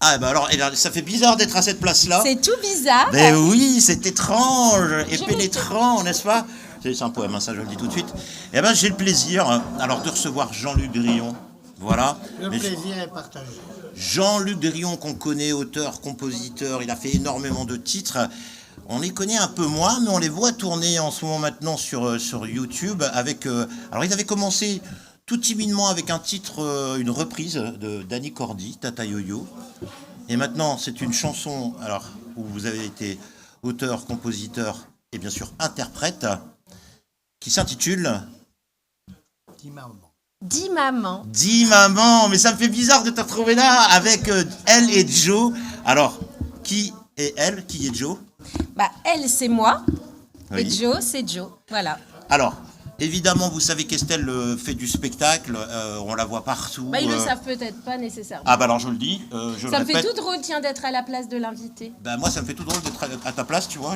Ah bah alors, eh bien, ça fait bizarre d'être à cette place-là. C'est tout bizarre. Mais oui, c'est étrange et Je pénétrant, n'est-ce pas? C'est un poème, hein, ça je le dis tout de suite. Eh ben, j'ai le plaisir alors de recevoir Jean-Luc Drillon. Voilà. Le Mais plaisir est partagé. Jean-Luc Drillon qu'on connaît, auteur, compositeur, il a fait énormément de titres. On les connaît un peu moins, mais on les voit tourner en ce moment maintenant sur YouTube avec. Alors il avait commencé tout timidement avec un titre, une reprise de Danny Cordy, Tata Yo-Yo. Et maintenant, c'est une chanson alors, où vous avez été auteur, compositeur et bien sûr interprète, qui s'intitule Dis maman. Dis maman. Dis maman. Mais ça me fait bizarre de te retrouver là avec elle et Joe. Alors, qui est elle? Qui est Joe? Bah, elle, c'est moi. Oui. Et Joe, c'est Joe. Voilà. Alors, évidemment, vous savez qu'Estelle fait du spectacle, on la voit partout. Bah, ils le savent peut-être pas nécessairement. Ah bah alors je le dis, je Ça le me fait répète. tout drôle, tiens, d'être à la place de l'invité. Bah moi ça me fait tout drôle d'être à ta place, tu vois.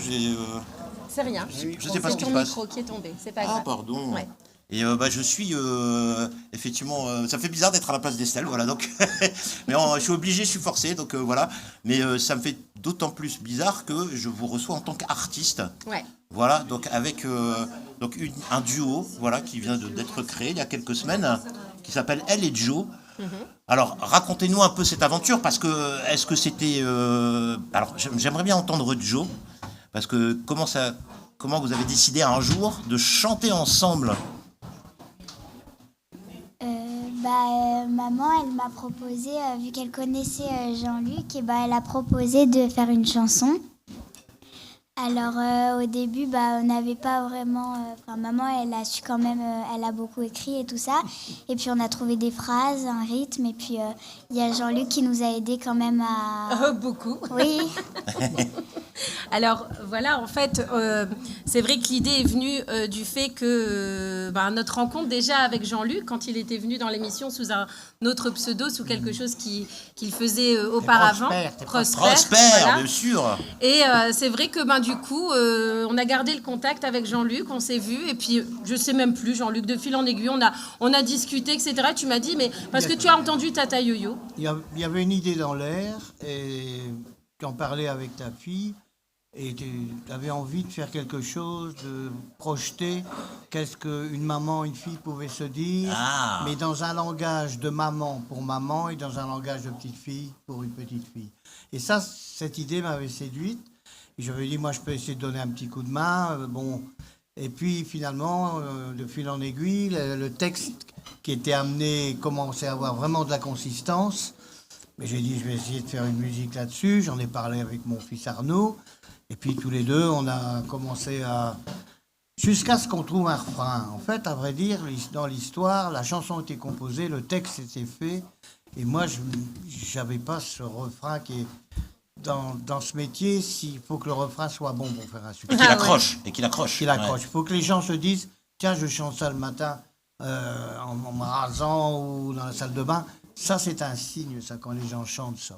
C'est rien. Je sais pas ce qui C'est se ton passe. micro qui est tombé. C'est pas Ah grave. pardon. Ouais. Et bah je suis effectivement, ça me fait bizarre d'être à la place d'Estelle, voilà donc. Mais je suis obligé, je suis forcé, donc voilà. Mais ça me fait d'autant plus bizarre que je vous reçois en tant qu'artiste. Ouais. Voilà, donc avec un duo, voilà, qui vient d'être créé il y a quelques semaines, qui s'appelle Elle et Joe. Alors, racontez-nous un peu cette aventure, parce que est-ce que c'était... alors, j'aimerais bien entendre Joe, parce que comment vous avez décidé un jour de chanter ensemble? Maman, elle m'a proposé, vu qu'elle connaissait Jean-Luc, et elle a proposé de faire une chanson. Alors au début, on n'avait pas vraiment... maman, elle a su quand même, elle a beaucoup écrit et tout ça. Et puis on a trouvé des phrases, un rythme. Et puis il y a Jean-Luc qui nous a aidés quand même à... Beaucoup. Oui. Alors voilà, en fait, c'est vrai que l'idée est venue du fait que notre rencontre déjà avec Jean-Luc, quand il était venu dans l'émission sous un autre pseudo, sous quelque chose qu'il faisait auparavant. Prosper, voilà. bien sûr. Et c'est vrai que du coup, on a gardé le contact avec Jean-Luc, on s'est vu, et puis je sais même plus, Jean-Luc, de fil en aiguille, on a discuté, etc. Tu m'as dit, mais parce que tu as entendu Tata Yo-Yo. Il y avait une idée dans l'air et tu en parlais avec ta fille et tu avais envie de faire quelque chose, de projeter qu'est-ce qu'une maman, une fille pouvait se dire, mais dans un langage de maman pour maman et dans un langage de petite fille pour une petite fille. Et ça, cette idée m'avait séduite. Et je me dis, moi, je peux essayer de donner un petit coup de main. Et puis, finalement, de fil en aiguille, le texte qui était amené commençait à avoir vraiment de la consistance. Mais j'ai dit, je vais essayer de faire une musique là-dessus. J'en ai parlé avec mon fils Arnaud. Et puis, tous les deux, on a commencé à... Jusqu'à ce qu'on trouve un refrain. En fait, à vrai dire, dans l'histoire, la chanson était composée, le texte était fait. Et moi, je n'avais pas ce refrain qui est... Dans ce métier, il faut que le refrain soit bon pour faire un succès. Et qu'il accroche. Qu'il accroche. Il faut que les gens se disent, tiens, je chante ça le matin en me rasant ou dans la salle de bain. Ça, c'est un signe, ça, quand les gens chantent ça.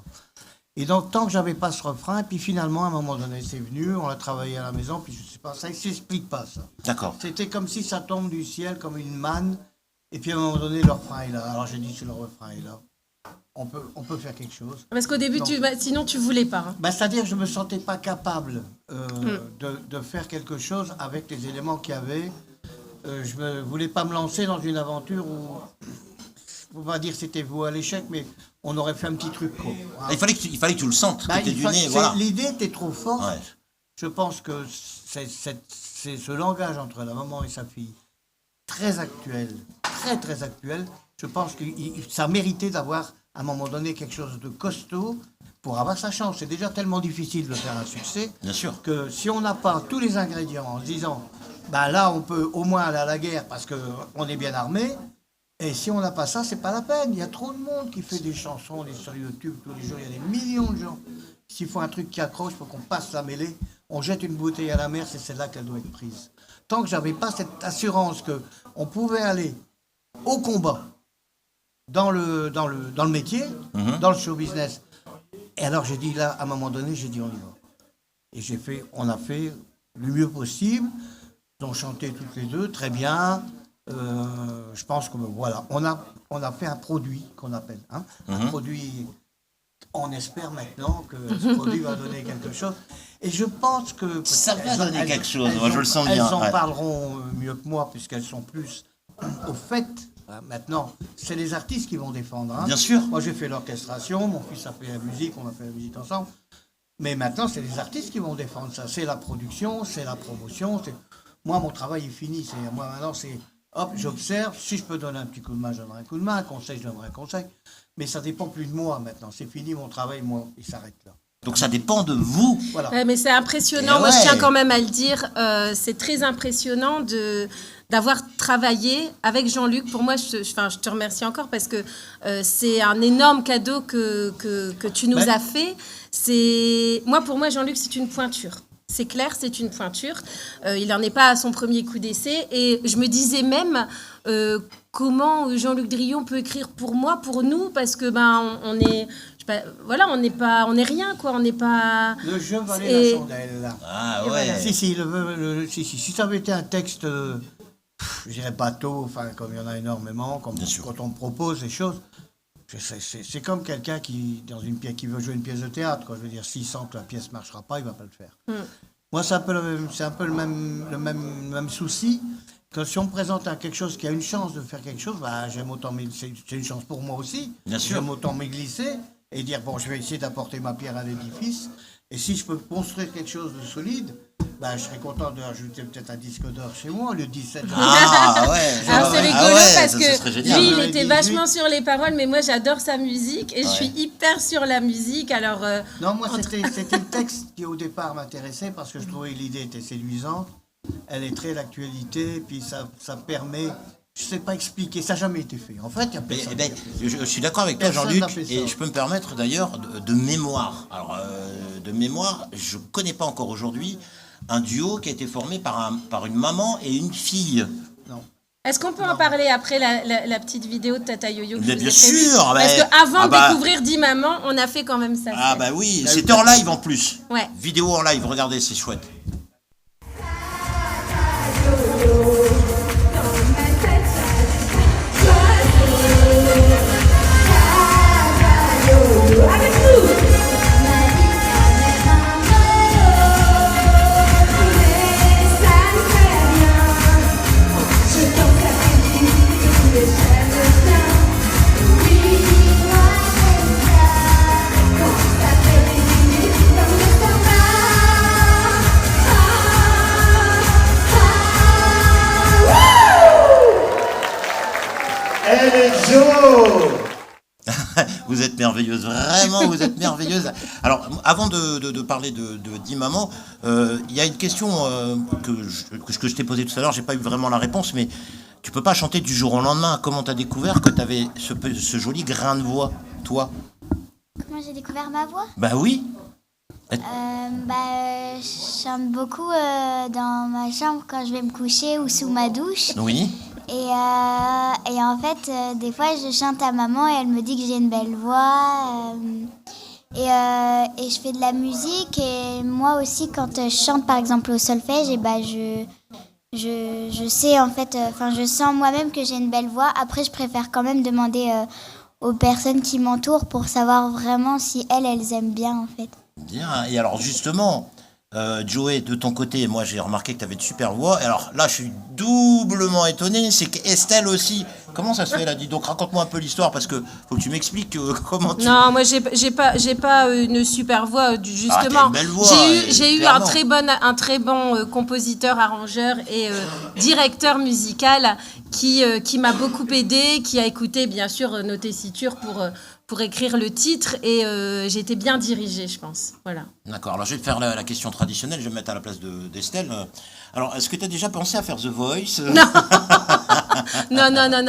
Et donc, tant que j'avais pas ce refrain, et puis finalement, à un moment donné, c'est venu, on l'a travaillé à la maison, puis je sais pas, ça ne s'explique pas, ça. D'accord. C'était comme si ça tombe du ciel, comme une manne, et puis à un moment donné, le refrain est là. Alors j'ai dit, si le refrain est là, on peut faire quelque chose. Parce qu'au début, sinon tu voulais pas. Hein. C'est-à-dire que je ne me sentais pas capable de faire quelque chose avec les éléments qu'il y avait. Je ne voulais pas me lancer dans une aventure où, on va dire c'était voué à l'échec, mais on aurait fait un petit truc. Quoi. Il fallait que tu le sentes, que t'aies du nez, voilà. L'idée était trop forte. Ouais. Je pense que c'est ce langage entre la maman et sa fille, très actuel, très très actuel. Je pense que ça méritait d'avoir à un moment donné quelque chose de costaud pour avoir sa chance. C'est déjà tellement difficile de faire un succès. Bien sûr. Que si on n'a pas tous les ingrédients en se disant là on peut au moins aller à la guerre parce qu'on est bien armé, et si on n'a pas ça, c'est pas la peine. Il y a trop de monde qui fait des chansons, on est sur YouTube tous les jours, il y a des millions de gens. S'il faut un truc qui accroche, il faut qu'on passe la mêlée, on jette une bouteille à la mer, c'est celle-là qu'elle doit être prise. Tant que j'avais pas cette assurance qu'on pouvait aller au combat dans le métier, dans le show business. Et alors j'ai dit là, à un moment donné, j'ai dit on y va. Et on a fait le mieux possible. Ils ont chanté toutes les deux, très bien. Je pense que voilà, on a fait un produit qu'on appelle, un produit on espère maintenant que ce produit va donner quelque chose. Et je pense que... Ça va donner quelque chose, moi je le sens bien. Elles en Ouais. parleront mieux que moi, puisqu'elles sont plus au fait. Maintenant, c'est les artistes qui vont défendre. Hein. Bien sûr. Moi, j'ai fait l'orchestration, mon fils a fait la musique, on a fait la musique ensemble. Mais maintenant, c'est les artistes qui vont défendre ça. C'est la production, c'est la promotion. Moi, mon travail est fini. Moi, maintenant, c'est... Hop, j'observe. Si je peux donner un petit coup de main, je donnerai un coup de main. Un conseil, je donnerai un conseil. Mais ça dépend plus de moi maintenant. C'est fini mon travail, moi, il s'arrête là. Donc ça dépend de vous. Voilà. Ouais, mais c'est impressionnant. Et Moi, je ouais. tiens quand même à le dire. C'est très impressionnant d'avoir travaillé avec Jean-Luc. Pour moi, je te remercie encore parce que c'est un énorme cadeau que tu nous as fait. Pour moi, Jean-Luc, c'est une pointure. C'est clair, c'est une pointure. Il n'en est pas à son premier coup d'essai. Et je me disais même comment Jean-Luc Drillon peut écrire pour moi, pour nous, parce que on est... Voilà, on n'est rien, quoi. On n'est pas. Le jeu valait la chandelle, là. Ah Et ouais. voilà. Si ça avait été un texte, je dirais bateau, enfin, comme il y en a énormément, comme Bien sûr. quand on me propose des choses, c'est comme quelqu'un qui, dans une pièce, qui veut jouer une pièce de théâtre, quoi. Je veux dire, s'il sent que la pièce ne marchera pas, il ne va pas le faire. Moi, c'est un peu le même souci. Que si on me présente quelque chose qui a une chance de faire quelque chose, j'aime autant, c'est une chance pour moi aussi. Bien sûr. J'aime autant me glisser et dire, bon, je vais essayer d'apporter ma pierre à l'édifice. Et si je peux construire quelque chose de solide, je serais content de rajouter peut-être un disque d'or chez moi, le 17. Ah ouais. Alors c'est rigolo parce ça que serait génial. lui, il Ouais, était 18. vachement sur les paroles, mais moi, j'adore sa musique et je suis hyper sur la musique. Alors, Non, moi, c'était le texte qui, au départ, m'intéressait parce que je trouvais que l'idée était séduisante. Elle est très d'actualité, puis ça permet... Je ne sais pas expliquer, ça n'a jamais été fait. En fait, il y a personne. Je suis d'accord avec toi, Personne Jean-Luc, n'a fait ça. et je peux me permettre d'ailleurs de mémoire. Alors, de mémoire, je ne connais pas encore aujourd'hui un duo qui a été formé par une maman et une fille. Non. est-ce qu'on peut en parler après la petite vidéo de Tata Yo-Yo que Mais je vous bien ai prévue sûr, Parce mais- qu'avant ah de découvrir 10 mamans, on a fait quand même ça. Ah bah oui, c'était en live en plus. Ouais. Vidéo en live, regardez, c'est chouette. Elle est Jo. Vous êtes merveilleuse, vraiment, vous êtes merveilleuse. Alors, avant de parler de 10 mamans, il y a une question que je t'ai posée tout à l'heure, j'ai pas eu vraiment la réponse, mais tu peux pas chanter du jour au lendemain. Comment tu as découvert que tu avais ce joli grain de voix, toi? Comment j'ai découvert ma voix? Bah oui. Je chante beaucoup dans ma chambre quand je vais me coucher ou sous ma douche. Oui. Et en fait, des fois, je chante à maman et elle me dit que j'ai une belle voix. Et je fais de la musique. Et moi aussi, quand je chante, par exemple, au solfège, je sais, en fait, je sens moi-même que j'ai une belle voix. Après, je préfère quand même demander aux personnes qui m'entourent pour savoir vraiment si elles aiment bien, en fait. Bien. Et alors, justement, Joey, de ton côté, moi j'ai remarqué que tu avais de super voix. Et alors là, je suis doublement étonné, c'est qu'Estelle aussi. Comment ça se fait là? Dis donc, raconte-moi un peu l'histoire parce que faut que tu m'expliques comment tu. Non, moi j'ai pas une super voix t'as justement. une belle voix, J'ai eu clairement. un très bon compositeur, arrangeur et directeur musical qui m'a beaucoup aidé, qui a écouté bien sûr nos tessitures pour écrire le titre et j'ai été bien dirigée, je pense. Voilà. D'accord, alors je vais te faire la question traditionnelle, je vais me mettre à la place d'Estelle. Alors, est-ce que tu as déjà pensé à faire The Voice? Non,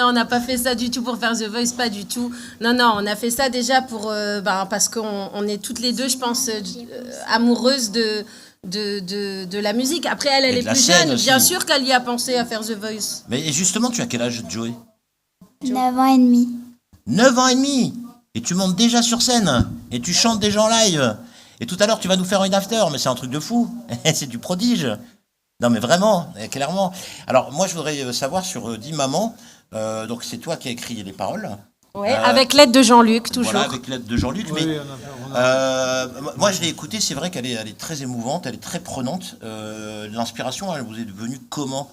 on n'a pas fait ça du tout pour faire The Voice, pas du tout. Non, on a fait ça déjà parce qu'on est toutes les deux, je pense, amoureuses de la musique. Après, elle Et est de la plus scène jeune. aussi. Bien sûr qu'elle y a pensé à faire The Voice. Mais et justement, tu as quel âge, Joey? 9 ans et demi. 9 ans et demi. Et tu montes déjà sur scène. Et tu chantes déjà en live. Et tout à l'heure, tu vas nous faire une after. Mais c'est un truc de fou. C'est du prodige. Non, mais vraiment, clairement. Alors, moi, je voudrais savoir sur 10 mamans. Donc, c'est toi qui as écrit les paroles. Ouais, avec l'aide de Jean-Luc, toujours. Voilà, avec l'aide de Jean-Luc. Oui, Mais moi, je l'ai écoutée, c'est vrai qu'elle est très émouvante, elle est très prenante. L'inspiration, elle vous est venue comment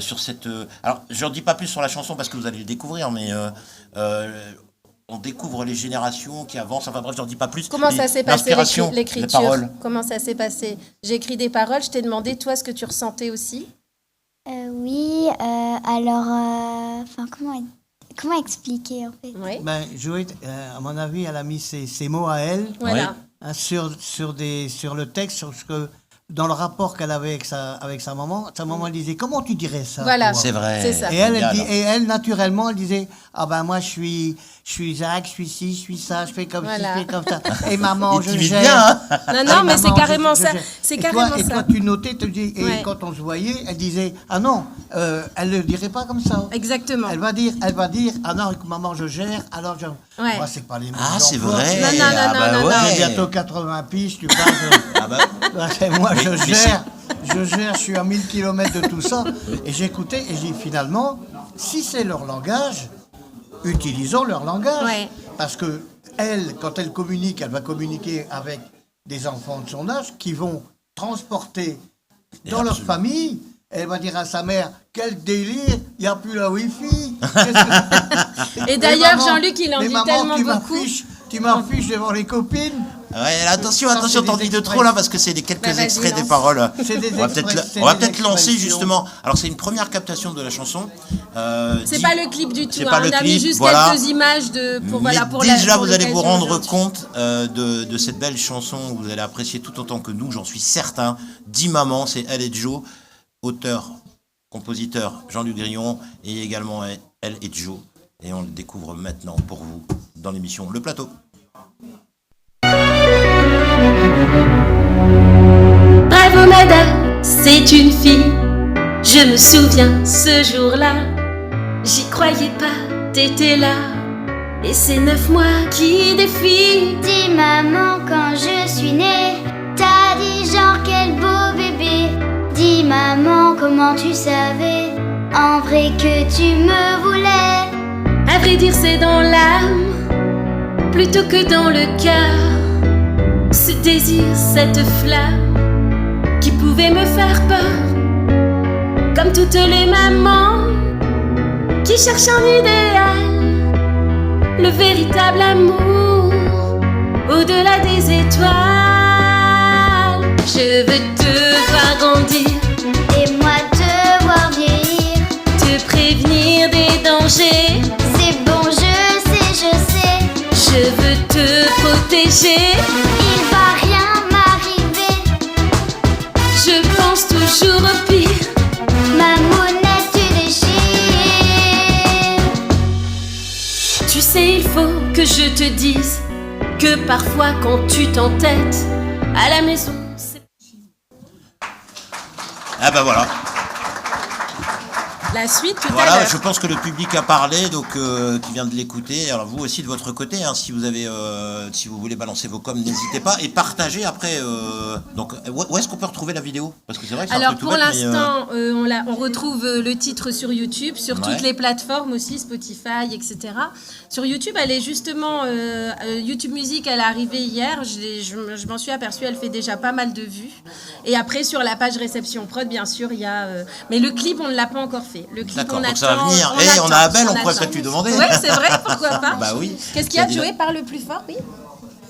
sur cette... Alors, je n'en dis pas plus sur la chanson parce que vous allez le découvrir, mais on découvre les générations qui avancent. Enfin bref, je n'en dis pas plus. Comment ça s'est passé L'inspiration, l'écriture? les paroles. Comment ça s'est passé? J'ai écrit des paroles, je t'ai demandé, toi, ce que tu ressentais aussi. Oui, alors, enfin, comment expliquer en fait? Oui. Ben, Joël, à mon avis, elle a mis ses mots à elle Voilà. hein, sur le texte, sur ce que, dans le rapport qu'elle avait avec sa maman elle disait comment tu dirais ça Voilà. toi C'est vrai. C'est ça. Et elle, Génial. et elle, naturellement, elle disait ah ben moi je suis Jacques, je suis ci, je suis ça, je fais comme Voilà. ci, je fais comme ça. Et maman, Il je t'imite gère. bien, hein. Non, non, Et mais c'est maman, carrément je ça. gère. C'est Et carrément toi, ça. Et toi, tu notais, et Ouais. quand on se voyait, elle disait ah non, elle ne le dirait pas comme ça. Exactement. Elle va dire ah non, maman, je gère, alors je. Ouais. Moi, c'est pas les mots. Ah, c'est d'emploi. vrai. Non, non, non, Ah, non, bah non, ouais. J'ai bientôt 80 piges, tu parles de... Ah bah, Moi, Mais je suis à 1000 km de tout ça. Et j'écoutais et j'ai dit finalement, si c'est leur langage, utilisons leur langage. Ouais. Parce que elle, quand elle communique, elle va communiquer avec des enfants de son âge qui vont transporter dans leur absolument. famille. Elle va dire à sa mère, quel délire, il n'y a plus la Wi-Fi. Qu'est-ce que- Et d'ailleurs, maman, Jean-Luc, il en mais dit maman, tellement tu beaucoup. Tu m'affiches devant les copines. ouais, attention, Ça, attention, c'est t'en des dis de expressions. trop là parce que c'est quelques Bah, vas-y, extraits des lance. paroles. C'est des On va peut-être expressions, on va c'est des peut-être lancer expressions. justement. Alors c'est une première captation de la chanson. C'est Dis- pas le clip du tout. c'est Hein. pas le On a mis clip, juste voilà. quelques images pour Mais voilà pour déjà, la. pour vous allez vous l'occasion rendre d'aujourd'hui. compte de cette belle chanson. Vous allez apprécier tout autant que nous, j'en suis certain. 10 mamans, c'est elle et Joe, auteur, compositeur Jean-Luc Grillon et également elle et Joe. Et on le découvre maintenant pour vous dans l'émission Le Plateau. Bravo madame, c'est une fille. Je me souviens ce jour-là. J'y croyais pas, t'étais là. Et c'est 9 mois qui défilent. Dis maman, quand je suis née, t'as dit genre quel beau bébé. Dis maman, comment tu savais en vrai que tu me voulais. À vrai dire, c'est dans l'âme plutôt que dans le cœur. Ce désir, cette flamme qui pouvait me faire peur. Comme toutes les mamans qui cherchent un idéal, le véritable amour au-delà des étoiles. Je veux te voir grandir, Et moi te voir vieillir. te prévenir des dangers. C'est bon, je sais. Je veux te protéger. Il va rien m'arriver. Je pense toujours au pire. Ma monnaie tu déchires. Tu sais, il faut que je te dise que parfois quand tu t'entêtes à la maison, c'est... Ah bah voilà. La suite tout à Voilà, l'heure. je pense que le public a parlé, donc qui vient de l'écouter. Alors vous aussi de votre côté, hein, si vous voulez balancer vos coms, n'hésitez pas et partagez après. Donc où est-ce qu'on peut retrouver la vidéo? Parce que c'est vrai que c'est un Alors peu tout pour bête, mais, l'instant, on retrouve le titre sur YouTube, sur Ouais. toutes les plateformes aussi, Spotify, etc. Sur YouTube, elle est justement YouTube Music, elle est arrivée hier. Je m'en suis aperçue, elle fait déjà pas mal de vues. Et après sur la page réception prod, bien sûr, il y a. Mais le clip, on ne l'a pas encore fait. Le clip, D'accord, on donc attend. ça va venir. On a Abel, on pourrait peut-être lui demander. Oui, c'est vrai, pourquoi pas. Bah oui. Qu'est-ce qu'il y a, Évidemment. Joey? Parle plus fort, oui.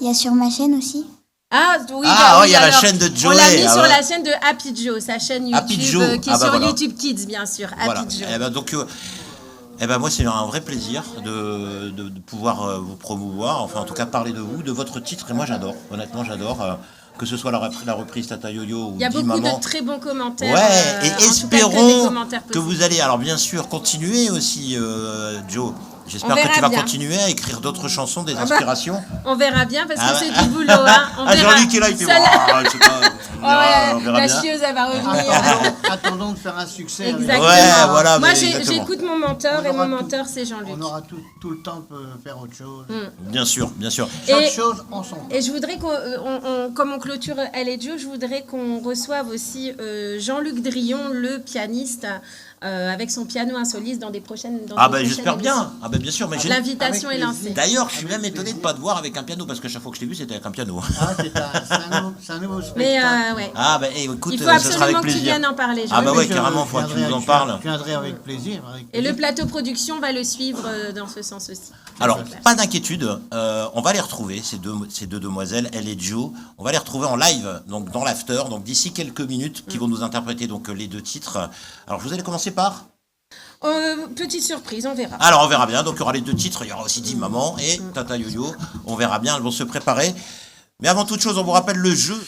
Il y a sur ma chaîne aussi. Ah oui, Ah, bah ouais, oui, il y a la alors, chaîne de On Joey, l'a mis ah sur ouais. la chaîne de Happy Joe, sa chaîne YouTube Happy Joe, qui est ah bah sur voilà. YouTube Kids, bien sûr. Voilà. Happy Joe. Eh ben, donc, moi, c'est un vrai plaisir de pouvoir vous promouvoir, enfin, en tout cas, parler de vous, de votre titre. Et moi, j'adore. Honnêtement, j'adore. Que ce soit la reprise Tata Yo-Yo ou Il y a 10 beaucoup mamans. de très bons commentaires. Ouais, et en tout cas, que espérons des commentaires que vous allez, alors bien sûr, continuer aussi, Joe. J'espère On que verra tu vas bien. continuer à écrire d'autres chansons, des bah, inspirations. On verra bien parce que Ah, c'est ouais. du boulot. Hein. On Ah, verra. Jean-Luc est là, il fait Ça, là- je sais pas, Oh, ouais, on verra la bien. chieuse, elle va revenir. Attendons de faire un succès. avec- Exactement. Ouais, voilà, Moi, mais exactement. j'écoute mon mentor On et aura mon tout- mentor, c'est Jean-Luc. On aura tout le temps de faire autre chose. Bien sûr, bien sûr. Chaque Et- chose en son temps. Et je voudrais comme on clôture Elle et Joe, je voudrais qu'on reçoive aussi Jean-Luc Drillon, le pianiste, avec son piano insolite dans des prochaines. Ah ben j'espère bien. Ah ben bien sûr. Mais l'invitation est lancée. D'ailleurs, je suis même étonné de ne pas te voir avec un piano parce que chaque fois que je t'ai vu, c'était avec un piano. Ah, c'est un nouveau spectacle. Mais ouais. Ah ben écoute, Il faut ce sera avec absolument que tu plaisir. viennes en parler. Ah bah Jean-Luc. ouais, carrément, faut que tu nous en parles. Je viendrai avec plaisir. Et le plateau production va le suivre dans ce sens aussi. Alors, pas d'inquiétude, on va les retrouver, ces deux demoiselles, elle et Joe. On va les retrouver en live, donc dans l'after, donc d'ici quelques minutes, qui vont nous interpréter donc les deux titres. Alors, vous allez commencer par Petite surprise, on verra. Alors, on verra bien. Donc, il y aura les deux titres. Il y aura aussi Dim Maman et Tata Yo-Yo. On verra bien. Elles vont se préparer. Mais avant toute chose, on vous rappelle le jeu.